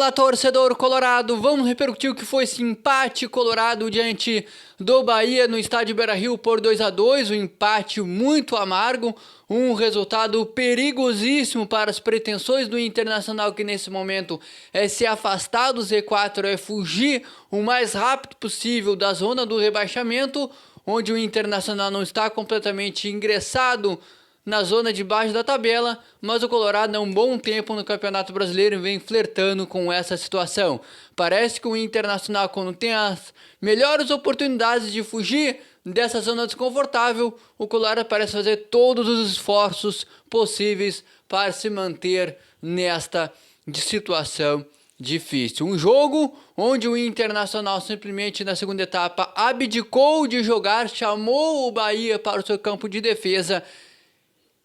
Fala, torcedor colorado, vamos repercutir o que foi esse empate colorado diante do Bahia no estádio Beira-Rio por 2-2, um empate muito amargo, um resultado perigosíssimo para as pretensões do Internacional, que nesse momento é se afastar do Z4, é fugir o mais rápido possível da zona do rebaixamento, onde o Internacional não está completamente ingressado na zona de baixo da tabela, mas o Colorado há um bom tempo no Campeonato Brasileiro vem flertando com essa situação. Parece que o Internacional, quando tem as melhores oportunidades de fugir dessa zona desconfortável, o Colorado parece fazer todos os esforços possíveis para se manter nesta situação difícil. Um jogo onde o Internacional simplesmente na segunda etapa abdicou de jogar, chamou o Bahia para o seu campo de defesa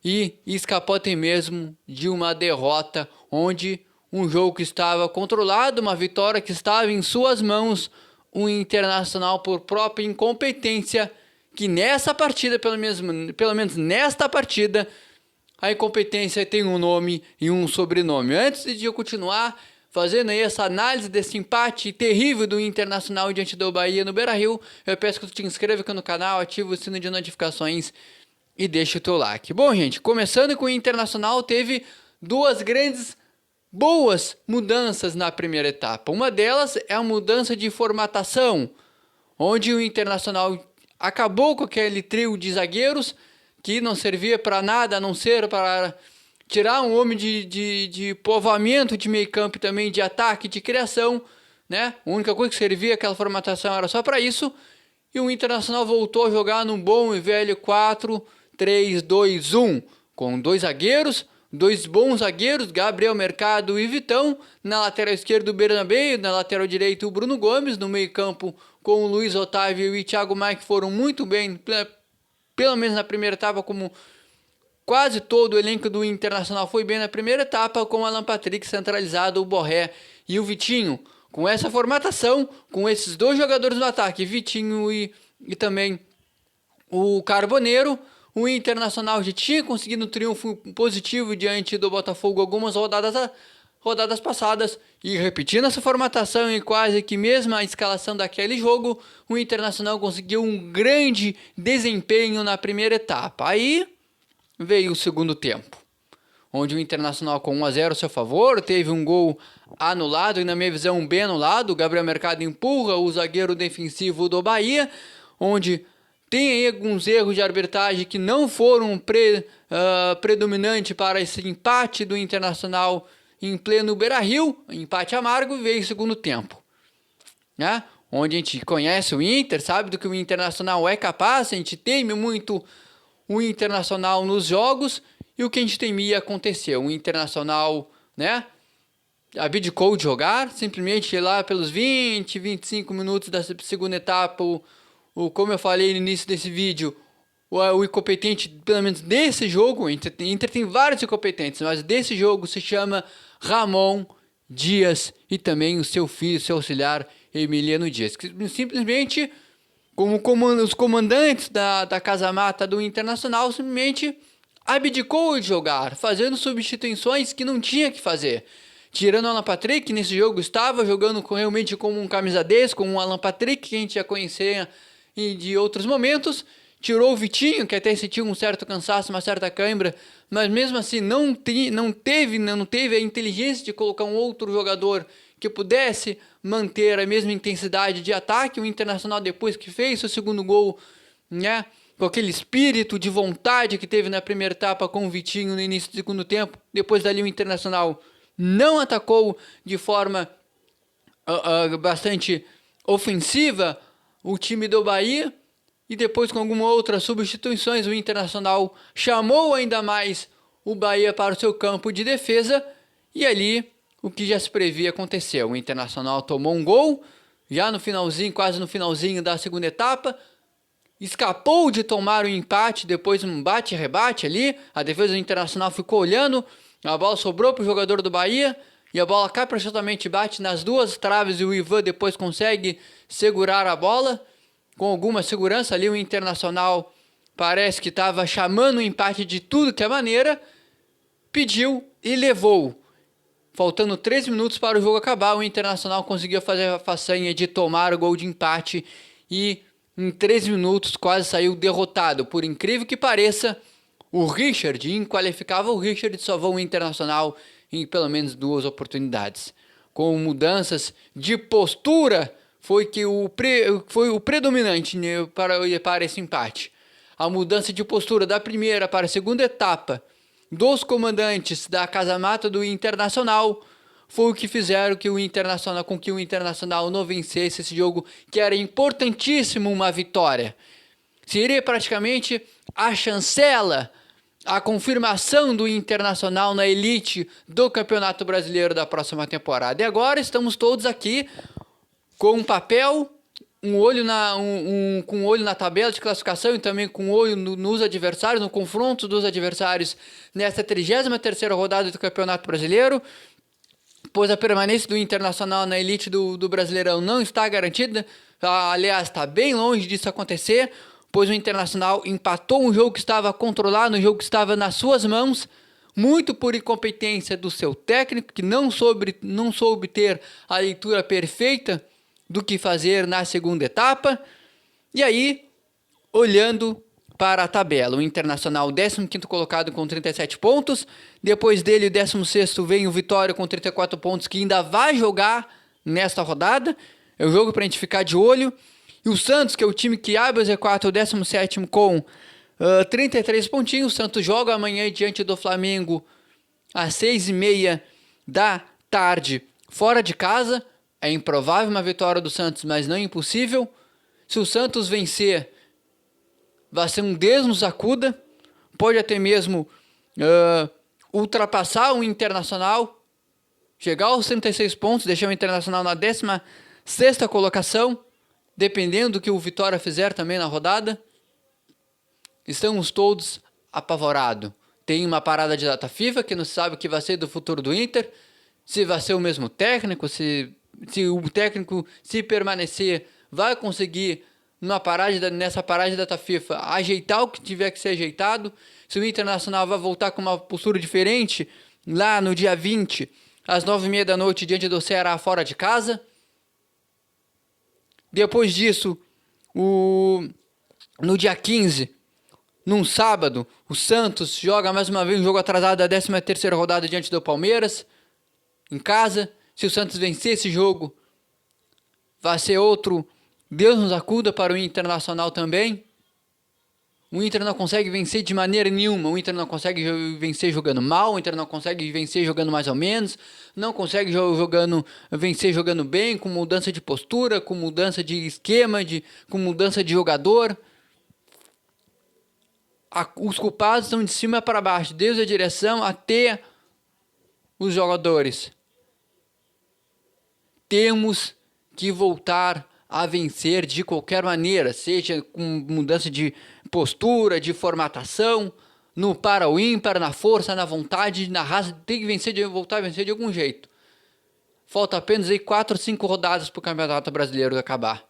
e escapou até mesmo de uma derrota, onde um jogo que estava controlado, uma vitória que estava em suas mãos, o Internacional por própria incompetência, que nessa partida, pelo menos nesta partida, a incompetência tem um nome e um sobrenome. Antes de eu continuar fazendo aí essa análise desse empate terrível do Internacional diante do Bahia no Beira-Rio, eu peço que tu te inscreva aqui no canal, ative o sino de notificações e deixa o teu like. Bom, gente, começando com o Internacional, teve duas grandes, boas mudanças na primeira etapa. Uma delas é a mudança de formatação, onde o Internacional acabou com aquele trio de zagueiros que não servia para nada, a não ser para tirar um homem de povoamento de meio campo e também de ataque, de criação, né? A única coisa que servia aquela formatação era só para isso. E o Internacional voltou a jogar num bom e velho 4-3-2-1, com dois zagueiros, dois bons zagueiros, Gabriel Mercado e Vitão, na lateral esquerda o Bernabé, na lateral direita o Bruno Gomes, no meio campo com o Luiz Otávio e Thiago Maia, que foram muito bem, pelo menos na primeira etapa, como quase todo o elenco do Internacional foi bem na primeira etapa, com o Alan Patrick centralizado, o Borré e o Vitinho. Com essa formatação, com esses dois jogadores no ataque, Vitinho e também o Carboneiro, o Internacional já tinha conseguido um triunfo positivo diante do Botafogo algumas rodadas passadas, e repetindo essa formatação e quase que mesmo a escalação daquele jogo, o Internacional conseguiu um grande desempenho na primeira etapa. Aí veio o segundo tempo, onde o Internacional com 1-0 a seu favor, teve um gol anulado, e na minha visão bem anulado. O Gabriel Mercado empurra o zagueiro defensivo do Bahia, onde tem aí alguns erros de arbitragem que não foram predominantes para esse empate do Internacional em pleno Beira-Rio, empate amargo, e veio o segundo tempo, né? Onde a gente conhece o Inter, sabe do que o Internacional é capaz, a gente teme muito o Internacional nos jogos, e o que a gente temia aconteceu. O Internacional, né, abdicou de jogar, simplesmente lá pelos 20, 25 minutos da segunda etapa, como eu falei no início desse vídeo, o incompetente, pelo menos desse jogo, o Inter tem vários incompetentes, mas desse jogo se chama Ramon Dias, e também o seu filho, seu auxiliar, Emiliano Dias, que simplesmente, como os comandantes da Casa Mata do Internacional, simplesmente abdicou de jogar, fazendo substituições que não tinha que fazer. Tirando o Alan Patrick, que nesse jogo estava jogando realmente como um camisa 10, como um Alan Patrick, que a gente já conhecia de outros momentos. Tirou o Vitinho, que até sentiu um certo cansaço, uma certa cãibra, mas mesmo assim não teve a inteligência de colocar um outro jogador que pudesse manter a mesma intensidade de ataque. O Internacional, depois que fez o segundo gol, né, com aquele espírito de vontade que teve na primeira etapa com o Vitinho no início do segundo tempo, depois dali o Internacional não atacou de forma bastante ofensiva o time do Bahia, e depois com algumas outras substituições o Internacional chamou ainda mais o Bahia para o seu campo de defesa, e ali o que já se previa aconteceu. O Internacional tomou um gol já no finalzinho, quase no finalzinho da segunda etapa, escapou de tomar o empate, depois um bate-rebate ali, a defesa do Internacional ficou olhando, a bola sobrou para o jogador do Bahia, e a bola caprichosamente bate nas duas traves, e o Ivan depois consegue segurar a bola com alguma segurança ali. O Internacional parece que estava chamando o empate de tudo que é maneira, pediu e levou. faltando 3 minutos para o jogo acabar, o Internacional conseguiu fazer a façanha de tomar o gol de empate e em 3 minutos quase saiu derrotado. Por incrível que pareça, o Richard, inqualificável Richard, salvou o Internacional em pelo menos 2 oportunidades. Com mudanças de postura, foi o predominante, né, para esse empate. A mudança de postura da primeira para a segunda etapa dos comandantes da casa-mata do Internacional foi o que fizeram que o Internacional não vencesse esse jogo, que era importantíssimo uma vitória. Seria praticamente a chancela, a confirmação do Internacional na elite do Campeonato Brasileiro da próxima temporada. E agora estamos todos aqui com um papel, com um olho na tabela de classificação e também com um olho nos adversários, no confronto dos adversários nesta 33ª rodada do Campeonato Brasileiro, pois a permanência do Internacional na elite do Brasileirão não está garantida. Aliás, está bem longe disso acontecer, pois o Internacional empatou um jogo que estava controlado, um jogo que estava nas suas mãos, muito por incompetência do seu técnico, que não soube ter a leitura perfeita do que fazer na segunda etapa. E aí, olhando para a tabela, o Internacional 15º colocado com 37 pontos, depois dele o 16º vem o Vitória com 34 pontos, que ainda vai jogar nesta rodada, é o jogo para a gente ficar de olho. E o Santos, que é o time que abre o Z4, o 17º com 33 pontinhos. O Santos joga amanhã diante do Flamengo às 6h30 da tarde, fora de casa. É improvável uma vitória do Santos, mas não impossível. Se o Santos vencer, vai ser um Deus nos acuda. Pode até mesmo ultrapassar o Internacional, chegar aos 36 pontos, deixar o Internacional na 16ª colocação, dependendo do que o Vitória fizer também na rodada. Estamos todos apavorados. Tem uma parada de data FIFA, que não sabe o que vai ser do futuro do Inter, se vai ser o mesmo técnico, se o técnico, se permanecer, vai conseguir nessa parada de data FIFA ajeitar o que tiver que ser ajeitado, se o Internacional vai voltar com uma postura diferente lá no dia 20, às 9h30 da noite, diante do Ceará fora de casa. Depois disso, no dia 15, num sábado, o Santos joga mais uma vez um jogo atrasado da 13ª rodada diante do Palmeiras, em casa. Se o Santos vencer esse jogo, vai ser outro Deus nos acuda para o Internacional também. O Inter não consegue vencer de maneira nenhuma. O Inter não consegue vencer jogando mal, o Inter não consegue vencer jogando mais ou menos, não consegue vencer jogando bem, com mudança de postura, com mudança de esquema, com mudança de jogador. Os culpados estão de cima para baixo, desde a direção até os jogadores. Temos que voltar a vencer de qualquer maneira, seja com mudança de postura, de formatação, no para o ímpar, na força, na vontade, na raça. Tem que voltar a vencer de algum jeito. Falta apenas aí 4 ou 5 rodadas para o Campeonato Brasileiro acabar.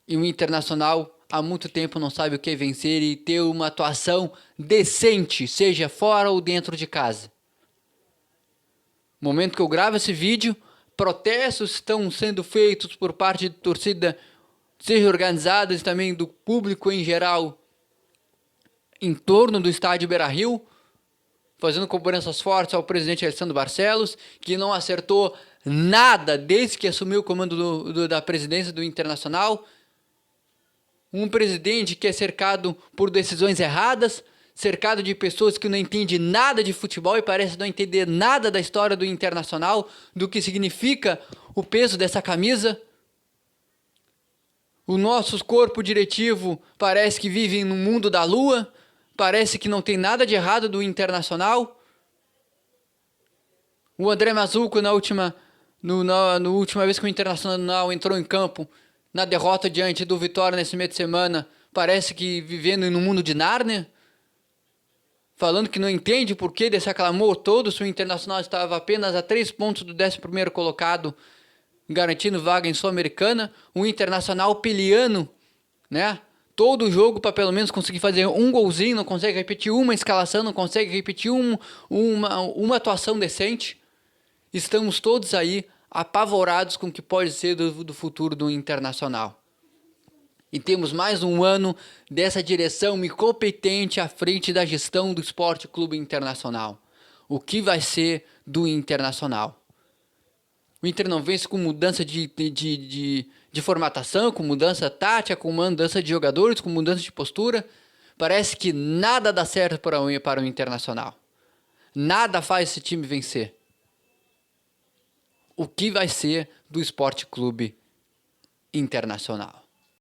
E o Internacional há muito tempo não sabe o que é vencer e ter uma atuação decente, seja fora ou dentro de casa. No momento que eu gravo esse vídeo, protestos estão sendo feitos por parte de torcida, seja organizadas e também do público em geral, em torno do estádio Beira-Rio, fazendo cobranças fortes ao presidente Alessandro Barcelos, que não acertou nada desde que assumiu o comando da presidência do Internacional. Um presidente que é cercado por decisões erradas, cercado de pessoas que não entendem nada de futebol e parece não entender nada da história do Internacional, do que significa o peso dessa camisa. O nosso corpo diretivo parece que vive no mundo da lua, parece que não tem nada de errado do Internacional. O André Mazzucco, na última vez que o Internacional entrou em campo, na derrota diante do Vitória nesse meio de semana, parece que vivendo no mundo de Nárnia, falando que não entende o porquê desse aclamor todo, se o Internacional estava apenas a 3 pontos do 11º colocado, garantindo vaga em Sul-Americana. O Internacional peleando, né, todo o jogo para pelo menos conseguir fazer um golzinho, não consegue repetir uma escalação, não consegue repetir uma atuação decente. estamos todos aí apavorados com o que pode ser do futuro do Internacional. E temos mais um ano dessa direção incompetente à frente da gestão do Esporte Clube Internacional. O que vai ser do Internacional? O Inter não vence com mudança de formatação, com mudança tática, com mudança de jogadores, com mudança de postura. Parece que nada dá certo para o Internacional. Nada faz esse time vencer. O que vai ser do Esporte Clube Internacional?